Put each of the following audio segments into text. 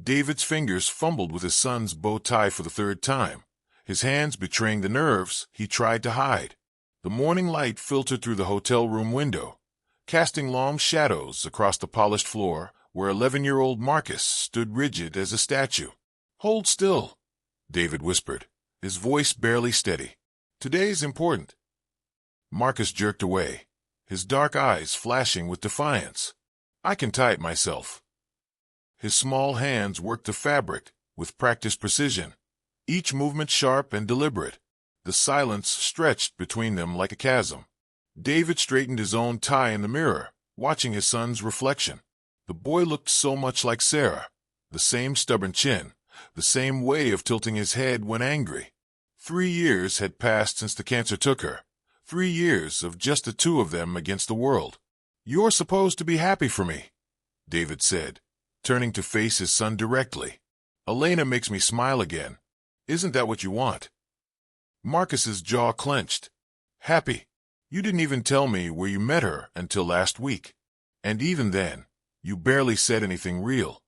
David's fingers fumbled with his son's bow tie for the third time, his hands betraying the nerves he tried to hide. The morning light filtered through the hotel room window, casting long shadows across the polished floor where 11-year-old Marcus stood rigid as a statue. "Hold still," David whispered, his voice barely steady. "Today's important." Marcus jerked away, his dark eyes flashing with defiance. "I can tie it myself." His small hands worked the fabric with practiced precision, each movement sharp and deliberate. The silence stretched between them like a chasm. David straightened his own tie in the mirror, watching his son's reflection. The boy looked so much like Sarah, the same stubborn chin, the same way of tilting his head when angry. 3 years had passed since the cancer took her. 3 years of just the two of them against the world. "You're supposed to be happy for me," David said, turning to face his son directly. "Elena makes me smile again. Isn't that what you want?" Marcus's jaw clenched. "Happy? You didn't even tell me where you met her until last week. And even then, you barely said anything real."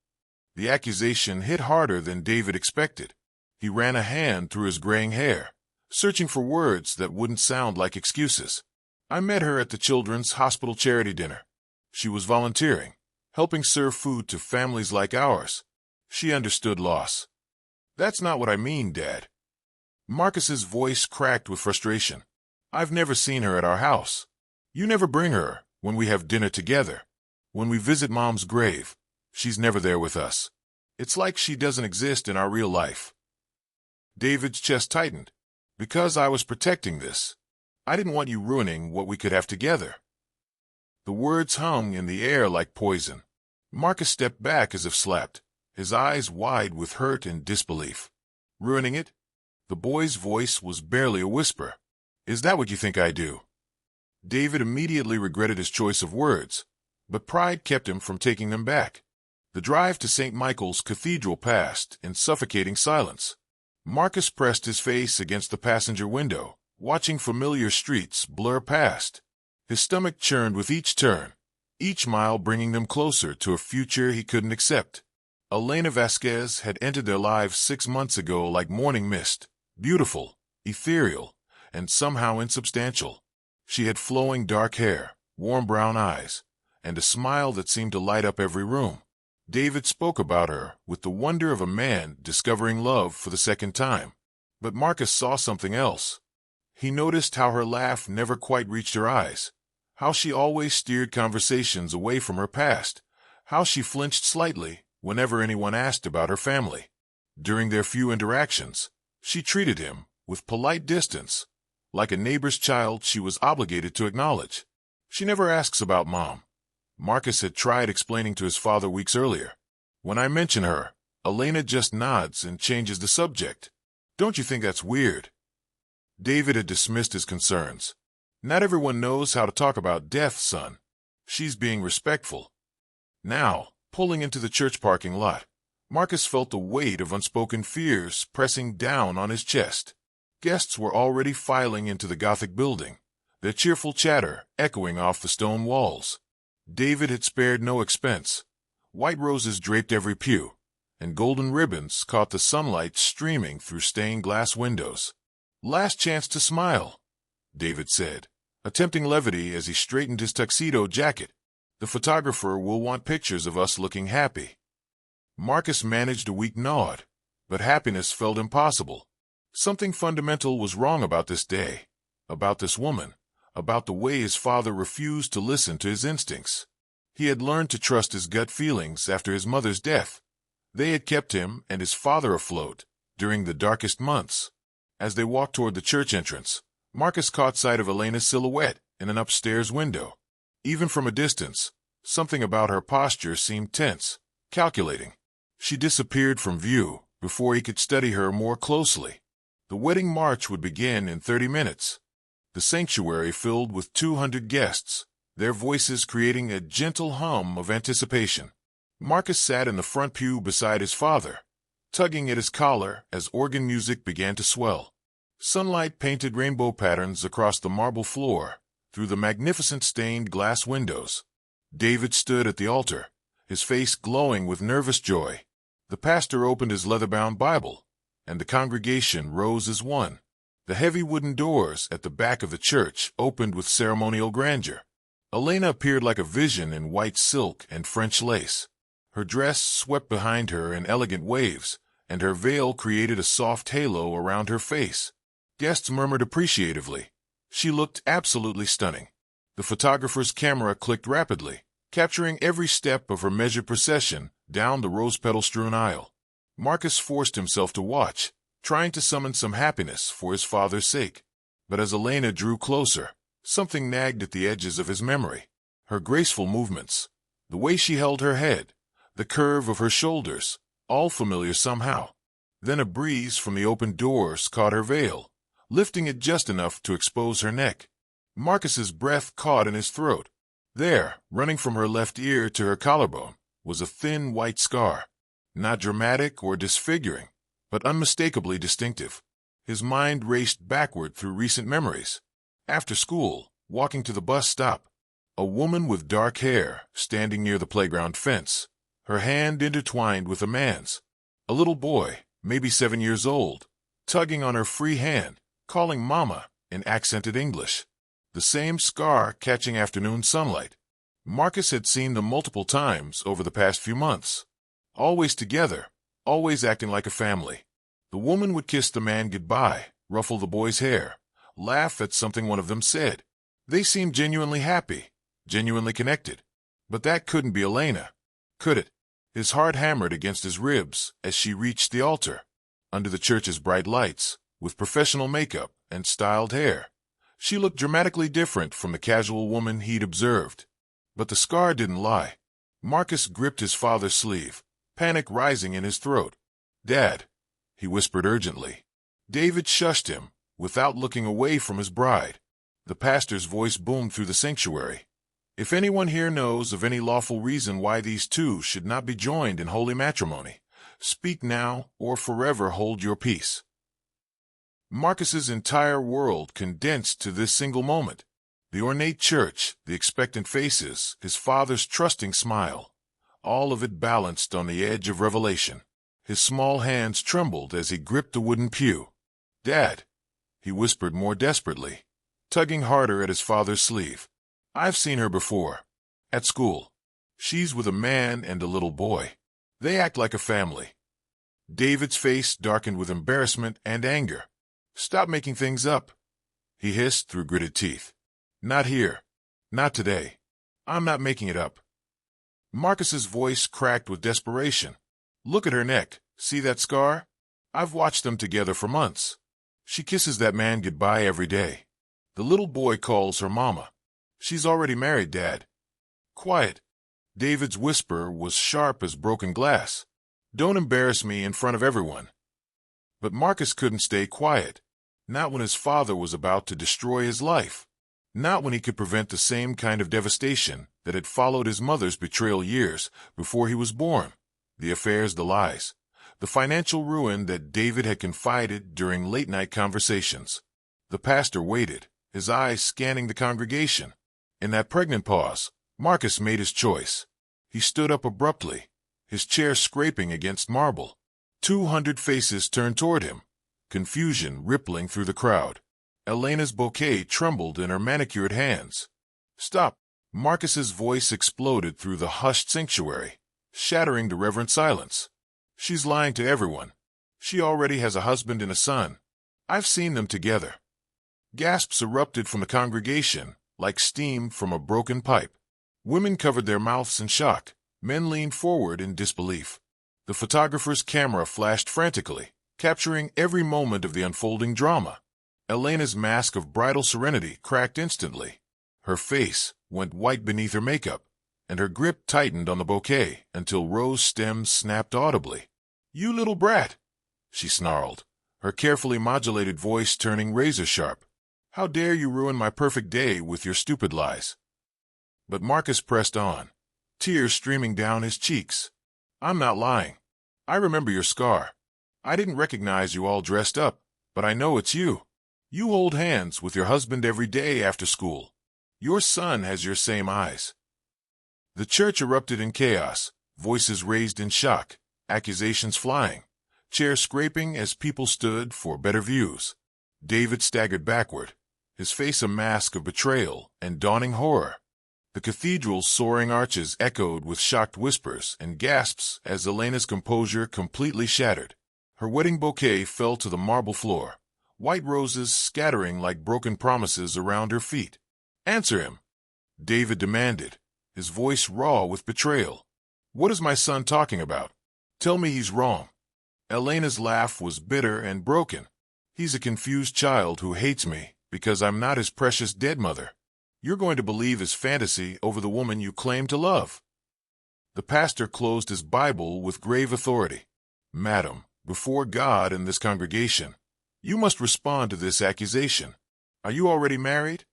The accusation hit harder than David expected. He ran a hand through his graying hair, searching for words that wouldn't sound like excuses. "I met her at the Children's Hospital charity dinner. She was volunteering, helping serve food to families like ours. She understood loss." "That's not what I mean, Dad." Marcus's voice cracked with frustration. "I've never seen her at our house. You never bring her when we have dinner together. When we visit Mom's grave, she's never there with us. It's like she doesn't exist in our real life." David's chest tightened. "Because I was protecting this. I didn't want you ruining what we could have together." The words hung in the air like poison. Marcus stepped back as if slapped, his eyes wide with hurt and disbelief. "Ruining it?" The boy's voice was barely a whisper. "Is that what you think I do?" David immediately regretted his choice of words, but pride kept him from taking them back. The drive to St. Michael's Cathedral passed in suffocating silence. Marcus pressed his face against the passenger window, watching familiar streets blur past. His stomach churned with each turn, each mile bringing them closer to a future he couldn't accept. Elena Vasquez had entered their lives 6 months ago like morning mist, beautiful, ethereal, and somehow insubstantial. She had flowing dark hair, warm brown eyes, and a smile that seemed to light up every room. David spoke about her with the wonder of a man discovering love for the second time. But Marcus saw something else. He noticed how her laugh never quite reached her eyes, how she always steered conversations away from her past, how she flinched slightly whenever anyone asked about her family. During their few interactions, she treated him with polite distance, like a neighbor's child she was obligated to acknowledge. "She never asks about Mom," Marcus had tried explaining to his father weeks earlier. "When I mention her, Elena just nods and changes the subject. Don't you think that's weird?" David had dismissed his concerns. "Not everyone knows how to talk about death, son. She's being respectful." Now, pulling into the church parking lot, Marcus felt the weight of unspoken fears pressing down on his chest. Guests were already filing into the Gothic building, their cheerful chatter echoing off the stone walls. David had spared no expense. White roses draped every pew, and golden ribbons caught the sunlight streaming through stained glass windows. "Last chance to smile," David said, attempting levity as he straightened his tuxedo jacket. "The photographer will want pictures of us looking happy." Marcus managed a weak nod, but happiness felt impossible. Something fundamental was wrong about this day, about this woman, about the way his father refused to listen to his instincts. He had learned to trust his gut feelings after his mother's death. They had kept him and his father afloat during the darkest months. As they walked toward the church entrance, Marcus caught sight of Elena's silhouette in an upstairs window. Even from a distance, something about her posture seemed tense, calculating. She disappeared from view before he could study her more closely. The wedding march would begin in 30 minutes. The sanctuary filled with 200 guests, their voices creating a gentle hum of anticipation. Marcus sat in the front pew beside his father, tugging at his collar as organ music began to swell. Sunlight painted rainbow patterns across the marble floor, through the magnificent stained glass windows. David stood at the altar, his face glowing with nervous joy. The pastor opened his leather-bound Bible, and the congregation rose as one. The heavy wooden doors at the back of the church opened with ceremonial grandeur. Elena appeared like a vision in white silk and French lace. Her dress swept behind her in elegant waves, and her veil created a soft halo around her face. Guests murmured appreciatively. She looked absolutely stunning. The photographer's camera clicked rapidly, capturing every step of her measured procession down the rose-petal-strewn aisle. Marcus forced himself to watch, trying to summon some happiness for his father's sake. But as Elena drew closer, something nagged at the edges of his memory. Her graceful movements, the way she held her head, the curve of her shoulders, all familiar somehow. Then a breeze from the open doors caught her veil, lifting it just enough to expose her neck. Marcus's breath caught in his throat. There, running from her left ear to her collarbone, was a thin white scar. Not dramatic or disfiguring, but unmistakably distinctive. His mind raced backward through recent memories. After school, walking to the bus stop, a woman with dark hair standing near the playground fence, her hand intertwined with a man's. A little boy, maybe 7 years old, tugging on her free hand, calling Mama in accented English. The same scar catching afternoon sunlight. Marcus had seen them multiple times over the past few months. Always together, always acting like a family. The woman would kiss the man goodbye, ruffle the boy's hair, laugh at something one of them said. They seemed genuinely happy, genuinely connected. But that couldn't be Elena, could it? His heart hammered against his ribs as she reached the altar. Under the church's bright lights, with professional makeup and styled hair, she looked dramatically different from the casual woman he'd observed. But the scar didn't lie. Marcus gripped his father's sleeve, panic rising in his throat. "Dad," he whispered urgently. David shushed him, without looking away from his bride. The pastor's voice boomed through the sanctuary. "If anyone here knows of any lawful reason why these two should not be joined in holy matrimony, speak now or forever hold your peace." Marcus's entire world condensed to this single moment. The ornate church, the expectant faces, his father's trusting smile, all of it balanced on the edge of revelation. His small hands trembled as he gripped the wooden pew. "Dad," he whispered more desperately, tugging harder at his father's sleeve. "I've seen her before. At school. She's with a man and a little boy. They act like a family." David's face darkened with embarrassment and anger. "Stop making things up," he hissed through gritted teeth. "Not here. Not today. I'm not making it up." Marcus's voice cracked with desperation. "Look at her neck. See that scar? I've watched them together for months. She kisses that man goodbye every day. The little boy calls her Mama. She's already married, Dad." "Quiet." David's whisper was sharp as broken glass. "Don't embarrass me in front of everyone." But Marcus couldn't stay quiet. Not when his father was about to destroy his life. Not when he could prevent the same kind of devastation that had followed his mother's betrayal years before he was born. The affairs, the lies, the financial ruin that David had confided during late-night conversations. The pastor waited, his eyes scanning the congregation. In that pregnant pause, Marcus made his choice. He stood up abruptly, his chair scraping against marble. 200 faces turned toward him, confusion rippling through the crowd. Elena's bouquet trembled in her manicured hands. "Stop!" Marcus's voice exploded through the hushed sanctuary, shattering the reverent silence. "She's lying to everyone. She already has a husband and a son. I've seen them together." Gasps erupted from the congregation, like steam from a broken pipe. Women covered their mouths in shock. Men leaned forward in disbelief. The photographer's camera flashed frantically, capturing every moment of the unfolding drama. Elena's mask of bridal serenity cracked instantly. Her face went white beneath her makeup, and her grip tightened on the bouquet until rose stems snapped audibly. "You little brat!" she snarled, her carefully modulated voice turning razor-sharp. "How dare you ruin my perfect day with your stupid lies?" But Marcus pressed on, tears streaming down his cheeks. "I'm not lying. I remember your scar. I didn't recognize you all dressed up, but I know it's you. You hold hands with your husband every day after school. Your son has your same eyes." The church erupted in chaos, voices raised in shock, accusations flying, chairs scraping as people stood for better views. David staggered backward, his face a mask of betrayal and dawning horror. The cathedral's soaring arches echoed with shocked whispers and gasps as Elena's composure completely shattered. Her wedding bouquet fell to the marble floor, white roses scattering like broken promises around her feet. "Answer him," David demanded, his voice raw with betrayal. "What is my son talking about? Tell me he's wrong." Elena's laugh was bitter and broken. "He's a confused child who hates me because I'm not his precious dead mother. You're going to believe his fantasy over the woman you claim to love." The pastor closed his Bible with grave authority. "Madam, before God and this congregation, you must respond to this accusation. Are you already married?"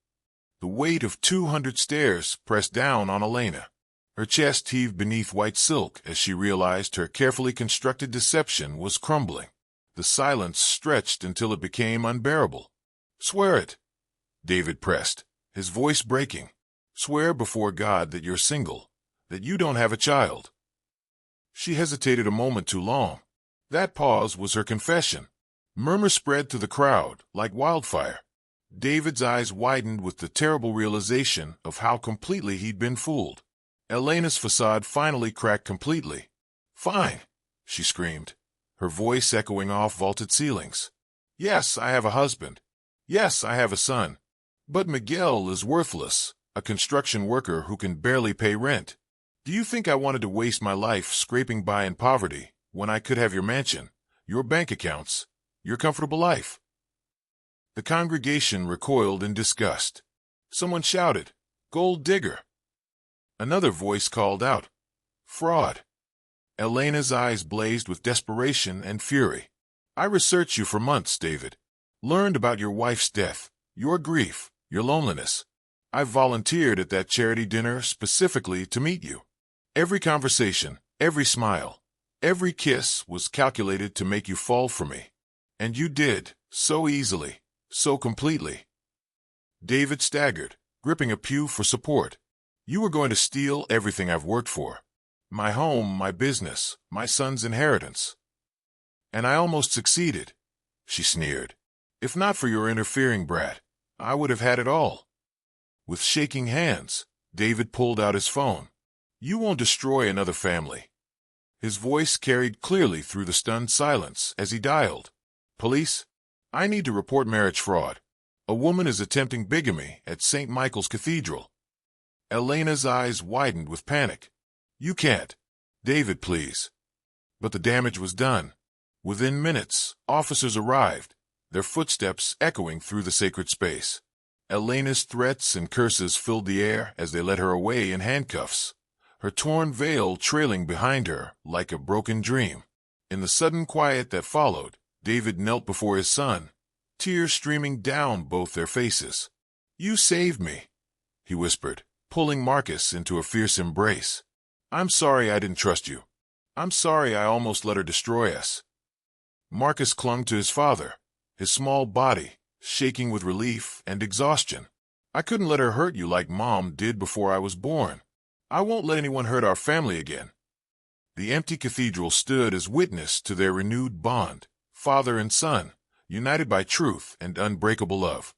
The weight of 200 stares pressed down on Elena. Her chest heaved beneath white silk as she realized her carefully constructed deception was crumbling. The silence stretched until it became unbearable. "Swear it," David pressed, his voice breaking. "Swear before God that you're single, that you don't have a child." She hesitated a moment too long. That pause was her confession. Murmurs spread through the crowd like wildfire. David's eyes widened with the terrible realization of how completely he'd been fooled. Elena's facade finally cracked completely. "Fine," she screamed, her voice echoing off vaulted ceilings. "Yes, I have a husband. Yes, I have a son. But Miguel is worthless, a construction worker who can barely pay rent. Do you think I wanted to waste my life scraping by in poverty when I could have your mansion, your bank accounts, your comfortable life?" The congregation recoiled in disgust. Someone shouted, "Gold digger!" Another voice called out, "Fraud!" Elena's eyes blazed with desperation and fury. "I researched you for months, David. Learned about your wife's death, your grief, your loneliness. I volunteered at that charity dinner specifically to meet you. Every conversation, every smile, every kiss was calculated to make you fall for me. And you did, so easily, so completely." David staggered, gripping a pew for support. "You were going to steal everything I've worked for. My home, my business, my son's inheritance." "And I almost succeeded," she sneered. "If not for your interfering brat, I would have had it all." With shaking hands, David pulled out his phone. "You won't destroy another family." His voice carried clearly through the stunned silence as he dialed. "Police, I need to report marriage fraud. A woman is attempting bigamy at St. Michael's Cathedral." Elena's eyes widened with panic. "You can't. David, please." But the damage was done. Within minutes, officers arrived, their footsteps echoing through the sacred space. Elena's threats and curses filled the air as they led her away in handcuffs, her torn veil trailing behind her like a broken dream. In the sudden quiet that followed, David knelt before his son, tears streaming down both their faces. "You saved me," he whispered, pulling Marcus into a fierce embrace. "I'm sorry I didn't trust you. I'm sorry I almost let her destroy us." Marcus clung to his father, his small body shaking with relief and exhaustion. "I couldn't let her hurt you like Mom did before I was born. I won't let anyone hurt our family again." The empty cathedral stood as witness to their renewed bond, father and son, united by truth and unbreakable love.